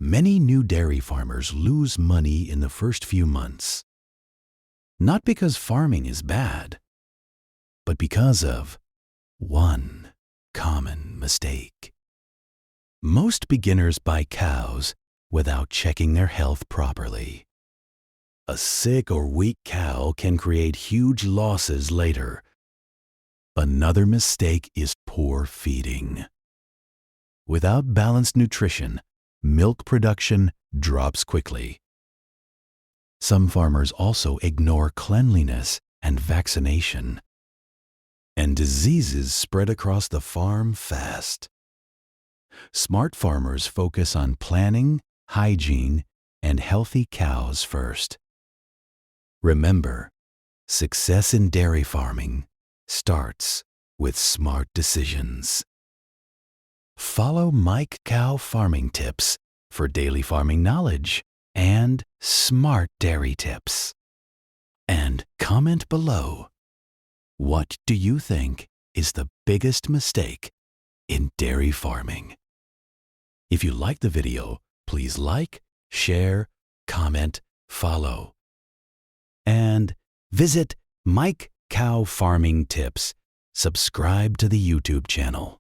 Many new dairy farmers lose money in the first few months. Not because farming is bad, but because of one common mistake. Most beginners buy cows without checking their health properly. A sick or weak cow can create huge losses later. Another mistake is poor feeding. Without balanced nutrition, milk production drops quickly. Some farmers also ignore cleanliness and vaccination, and diseases spread across the farm fast. Smart farmers focus on planning, hygiene, and healthy cows first. Remember, success in dairy farming starts with smart decisions. Follow Mike Cow Farming Tips for daily farming knowledge and smart dairy tips. And comment below, what do you think is the biggest mistake in dairy farming? If you like the video, please like, share, comment, follow. And visit Mike Cow Farming Tips. Subscribe to the YouTube channel.